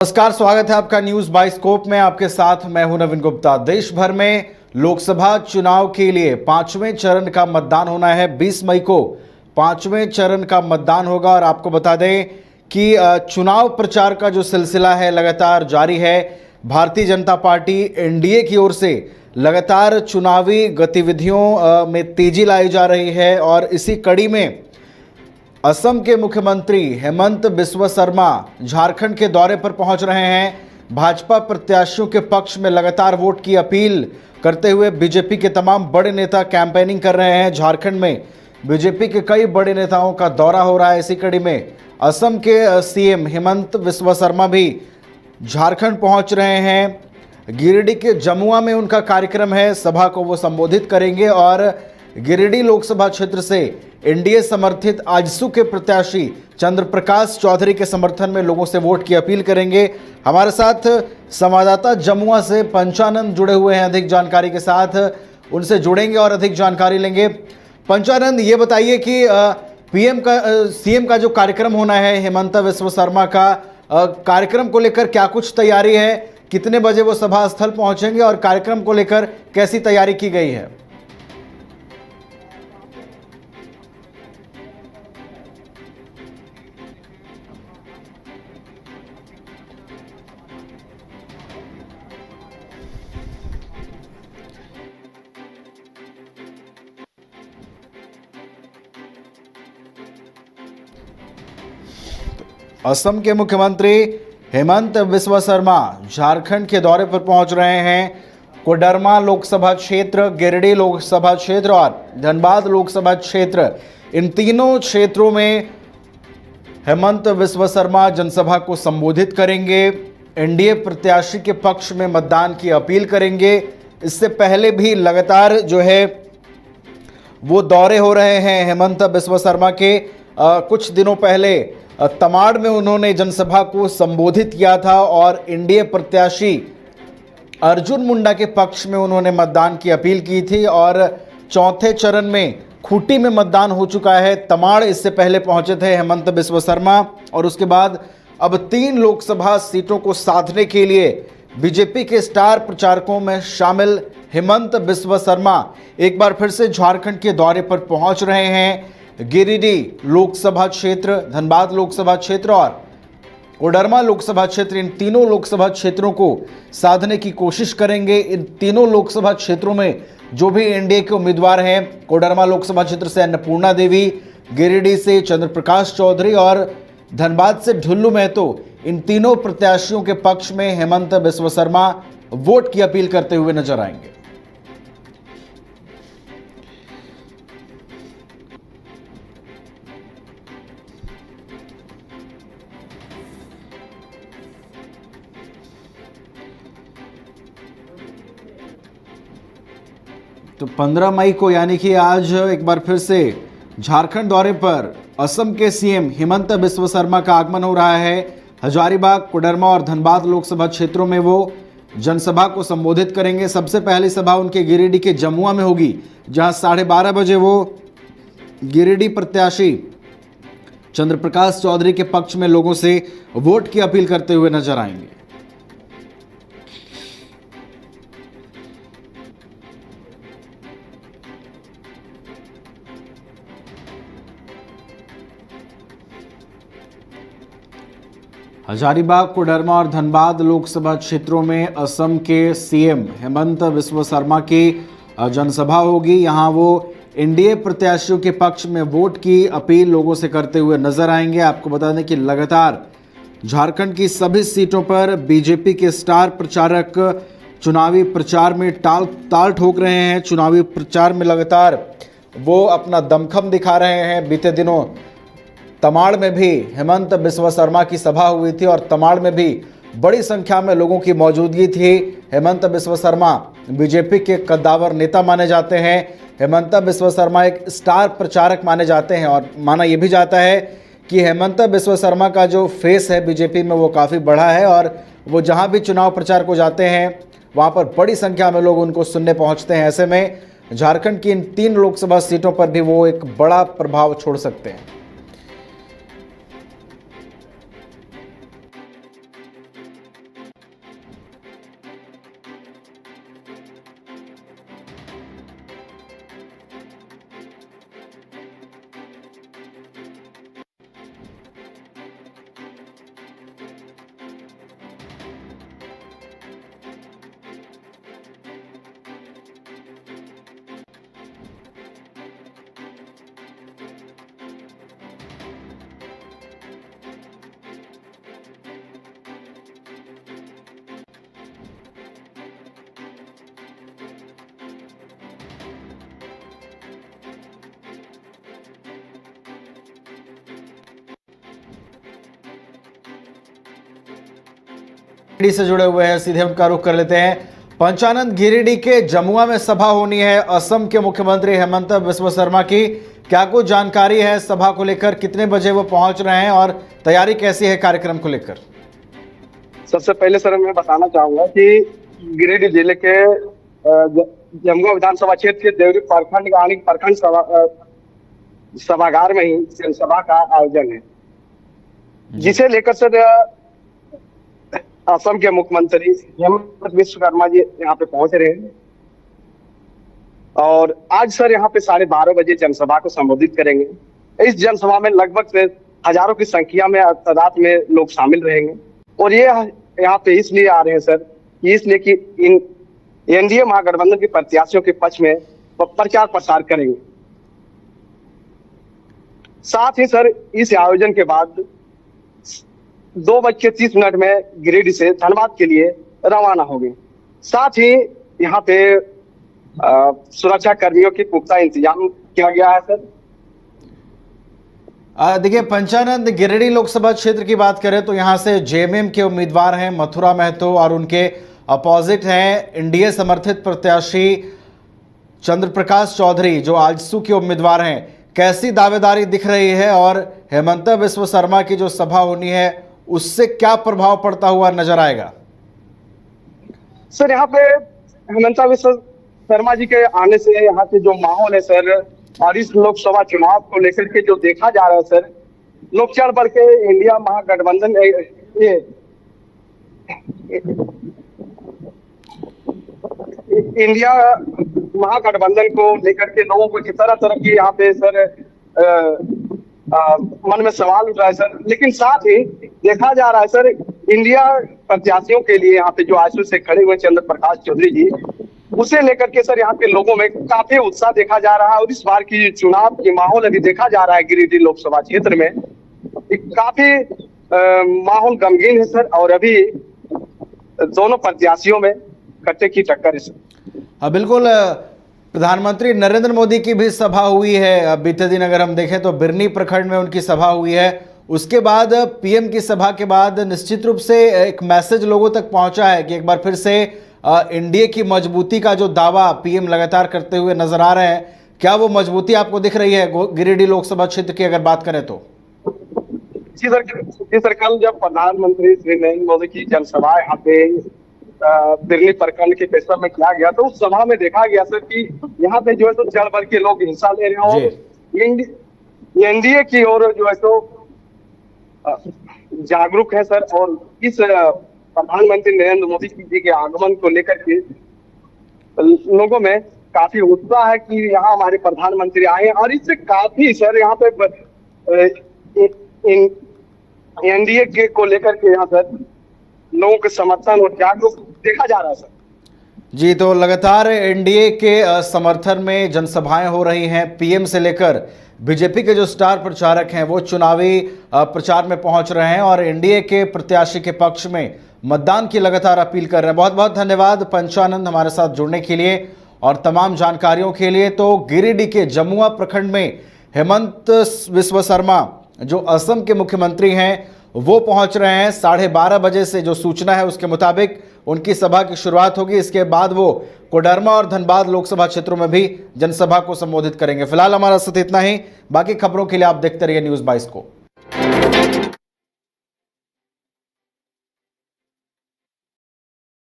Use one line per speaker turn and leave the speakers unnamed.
नमस्कार, स्वागत है आपका न्यूज बाइस्कोप में। आपके साथ मैं हूं नवीन गुप्ता। देश भर में लोकसभा चुनाव के लिए पांचवें चरण का मतदान होना है। 20 मई को पांचवें चरण का मतदान होगा और आपको बता दें कि चुनाव प्रचार का जो सिलसिला है लगातार जारी है। भारतीय जनता पार्टी एनडीए की ओर से लगातार चुनावी गतिविधियों में तेजी लाई जा रही है और इसी कड़ी में असम के मुख्यमंत्री हेमंत बिस्वा शर्मा झारखंड के दौरे पर पहुंच रहे हैं। भाजपा प्रत्याशियों के पक्ष में लगातार वोट की अपील करते हुए बीजेपी के तमाम बड़े नेता कैंपेनिंग कर रहे हैं। झारखंड में बीजेपी के कई बड़े नेताओं का दौरा हो रहा है। इसी कड़ी में असम के सीएम हेमंत बिस्वा शर्मा भी झारखंड पहुंच रहे हैं। गिरिडीह के जमुआ में उनका कार्यक्रम है। सभा को वो संबोधित करेंगे और गिरिडीह लोकसभा क्षेत्र से एनडीए समर्थित आजसू के प्रत्याशी चंद्र प्रकाश चौधरी के समर्थन में लोगों से वोट की अपील करेंगे। हमारे साथ संवाददाता जमुआ से पंचानंद जुड़े हुए हैं। अधिक जानकारी के साथ उनसे जुड़ेंगे और अधिक जानकारी लेंगे। पंचानंद, ये बताइए कि सीएम का जो कार्यक्रम होना है हेमंत बिस्वा शर्मा का, कार्यक्रम को लेकर क्या कुछ तैयारी है? कितने बजे वो सभा स्थल पहुंचेंगे और कार्यक्रम को लेकर कैसी तैयारी की गई है? असम के मुख्यमंत्री हेमंत बिस्वा शर्मा झारखंड के दौरे पर पहुंच रहे हैं। कोडरमा लोकसभा क्षेत्र, गिरिडीह लोकसभा क्षेत्र और धनबाद लोकसभा क्षेत्र, इन तीनों क्षेत्रों में हेमंत बिस्वा शर्मा जनसभा को संबोधित करेंगे। एनडीए प्रत्याशी के पक्ष में मतदान की अपील करेंगे। इससे पहले भी लगातार जो है वो दौरे हो रहे हैं हेमंत बिस्वा शर्मा के। कुछ दिनों पहले तमाड़ में उन्होंने जनसभा को संबोधित किया था और एनडीए प्रत्याशी अर्जुन मुंडा के पक्ष में उन्होंने मतदान की अपील की थी और चौथे चरण में खूंटी में मतदान हो चुका है। तमाड़ इससे पहले पहुंचे थे हेमंत बिस्वा शर्मा और उसके बाद अब 3 लोकसभा सीटों को साधने के लिए बीजेपी के स्टार प्रचारकों में शामिल हेमंत बिस्वा शर्मा एक बार फिर से झारखंड के दौरे पर पहुंच रहे हैं। गिरिडीह लोकसभा क्षेत्र, धनबाद लोकसभा क्षेत्र और कोडरमा लोकसभा क्षेत्र, इन तीनों लोकसभा क्षेत्रों को साधने की कोशिश करेंगे। इन तीनों लोकसभा क्षेत्रों में जो भी एनडीए के उम्मीदवार हैं, कोडरमा लोकसभा क्षेत्र से अन्नपूर्णा देवी, गिरिडीह से चंद्र प्रकाश चौधरी और धनबाद से ढुल्लू महतो, इन तीनों प्रत्याशियों के पक्ष में हेमंत बिस्वा शर्मा वोट की अपील करते हुए नजर आएंगे। तो 15 मई को यानी कि आज एक बार फिर से झारखंड दौरे पर असम के सीएम हेमंत बिस्वा शर्मा का आगमन हो रहा है। हजारीबाग, कोडरमा और धनबाद लोकसभा क्षेत्रों में वो जनसभा को संबोधित करेंगे। सबसे पहली सभा उनके गिरिडीह के जमुआ में होगी, जहां 12:30 बजे वो गिरिडीह प्रत्याशी चंद्र प्रकाश चौधरी के पक्ष में लोगों से वोट की अपील करते हुए नजर आएंगे। हजारीबाग, कोडरमा और धनबाद लोकसभा क्षेत्रों में असम के सीएम हेमंत बिस्वा शर्मा की जनसभा होगी। यहां वो एनडीए प्रत्याशियों के पक्ष में वोट की अपील लोगों से करते हुए नजर आएंगे। आपको बता दें कि लगातार झारखंड की सभी सीटों पर बीजेपी के स्टार प्रचारक चुनावी प्रचार में ताल ठोक रहे हैं। चुनावी प्रचार में लगातार वो अपना दमखम दिखा रहे हैं। बीते दिनों तमाड़ में भी हेमंत बिस्वा शर्मा की सभा हुई थी और तमाड़ में भी बड़ी संख्या में लोगों की मौजूदगी थी। हेमंत बिस्वा शर्मा बीजेपी के कद्दावर नेता माने जाते हैं। हेमंत बिस्वा शर्मा एक स्टार प्रचारक माने जाते हैं और माना यह भी जाता है कि हेमंत बिस्वा शर्मा का जो फेस है बीजेपी में वो काफ़ी बड़ा है और वो जहां भी चुनाव प्रचार को जाते हैं वहां पर बड़ी संख्या में लोग उनको सुनने पहुंचते हैं। ऐसे में झारखंड की इन 3 लोकसभा सीटों पर भी वो एक बड़ा प्रभाव छोड़ सकते हैं। गिरिडीह से जुड़े हुए हैं, सीधे उनका रुख कर लेते हैं। पंचानंद, गिरिडीह के जमुआ में सभा होनी है असम के मुख्यमंत्री हेमंत बिस्वा शर्मा की। क्या कुछ जानकारी है सभा को लेकर, कितने बजे वो पहुंच रहे हैं और तैयारी कैसी है कार्यक्रम को लेकर?
सबसे पहले सर मैं बताना चाहूंगा कि गिरिडीह जिले के जमुआ विधानसभा क्षेत्र के देवरी प्रखंड का प्रखंड सभागार में ही जनसभा का आयोजन है, जिसे लेकर सर असम के मुख्यमंत्री हेमंत बिस्वा शर्मा जी यहाँ पे पहुंच रहे हैं और आज सर यहाँ पे 12:30 बजे जनसभा को संबोधित करेंगे। इस जनसभा में लगभग से हजारों की संख्या में तादाद में लोग शामिल रहेंगे और ये यहाँ पे इसलिए आ रहे हैं सर, इसलिए कि इन एनडीए महागठबंधन के प्रत्याशियों के पक्ष में प्रचार प्रसार करेंगे। साथ ही सर इस आयोजन के बाद 2:30 में गिरिडीह से धनबाद के लिए रवाना होंगे। साथ ही यहाँ पे सुरक्षा कर्मियों की पुख्ता इंतजाम किया गया है सर।
देखिए पंचानंद, गिरिडीह लोकसभा क्षेत्र की बात करें तो यहाँ से जेएमएम के उम्मीदवार हैं मथुरा महतो और उनके अपोजिट हैं एनडीए समर्थित प्रत्याशी चंद्र प्रकाश चौधरी जो आजसू के उम्मीदवार हैं। कैसी दावेदारी दिख रही है और हेमंत बिस्वा शर्मा की जो सभा होनी है उससे क्या प्रभाव पड़ता हुआ नजर आएगा?
सर यहाँ पे हेमंत बिस्वा शर्मा जी के आने से यहाँ पे जो माहौल है सर और इस लोकसभा चुनाव को लेकर के जो देखा जा रहा है सर, लोग चढ़ बढ़ के इंडिया महागठबंधन इंडिया महागठबंधन को लेकर के लोगों को किस तरह की यहाँ पे सर मन में सवाल उठ रहा है सर। लेकिन साथ ही देखा जा रहा है सर इंडिया प्रत्याशियों के लिए यहाँ पे जो आजसू से खड़े हुए चंद्र प्रकाश चौधरी जी, उसे लेकर के सर यहाँ पे लोगों में काफी उत्साह देखा जा रहा है और इस बार की चुनाव की माहौल अभी देखा जा रहा है गिरिडीह लोकसभा क्षेत्र में काफी माहौल गमगीन है सर और अभी दोनों प्रत्याशियों में कट्टे की टक्कर है सर।
बिल्कुल, प्रधानमंत्री नरेंद्र मोदी की भी सभा हुई है बीते दिन, अगर हम देखें तो बिरनी प्रखंड में उनकी सभा हुई है। उसके बाद पीएम की सभा के बाद निश्चित रूप से एक मैसेज लोगों तक पहुंचा है कि एक बार फिर से एनडीए की मजबूती का जो दावा पीएम लगातार करते हुए नजर आ रहे हैं, क्या वो मजबूती आपको दिख रही है गिरिडीह लोकसभा क्षेत्र की अगर बात करें तो?
जी सर, कल जब प्रधानमंत्री श्री नरेंद्र मोदी की जनसभा यहाँ पे बिरनी प्रखंड के परिसर में किया गया तो उस सभा में देखा गया सर कि यहाँ पे जो है तो चढ़ बढ़ के लोग हिस्सा ले रहे हैं और एनडीए की ओर जो है तो जागरूक है सर। और इस प्रधानमंत्री नरेंद्र मोदी जी के आगमन को लेकर के लोगों में काफी उत्साह है कि यहाँ हमारे प्रधानमंत्री आए और इससे काफी सर यहाँ पे एनडीए के को लेकर के यहाँ सर लोगों के समर्थन और जागरूक देखा जा रहा है सर।
जी, तो लगातार एनडीए के समर्थन में जनसभाएं हो रही हैं। पीएम से लेकर बीजेपी के जो स्टार प्रचारक हैं वो चुनावी प्रचार में पहुंच रहे हैं और एनडीए के प्रत्याशी के पक्ष में मतदान की लगातार अपील कर रहे हैं। बहुत बहुत धन्यवाद पंचानंद हमारे साथ जुड़ने के लिए और तमाम जानकारियों के लिए। तो गिरिडीह के जमुआ प्रखंड में हेमंत बिस्वा शर्मा जो असम के मुख्यमंत्री हैं वो पहुंच रहे हैं। 12:30 बजे से जो सूचना है उसके मुताबिक उनकी सभा की शुरुआत होगी। इसके बाद वो कोडरमा और धनबाद लोकसभा क्षेत्रों में भी जनसभा को संबोधित करेंगे। फिलहाल हमारा साथ इतना ही, बाकी खबरों के लिए आप देखते रहिए News 22 को।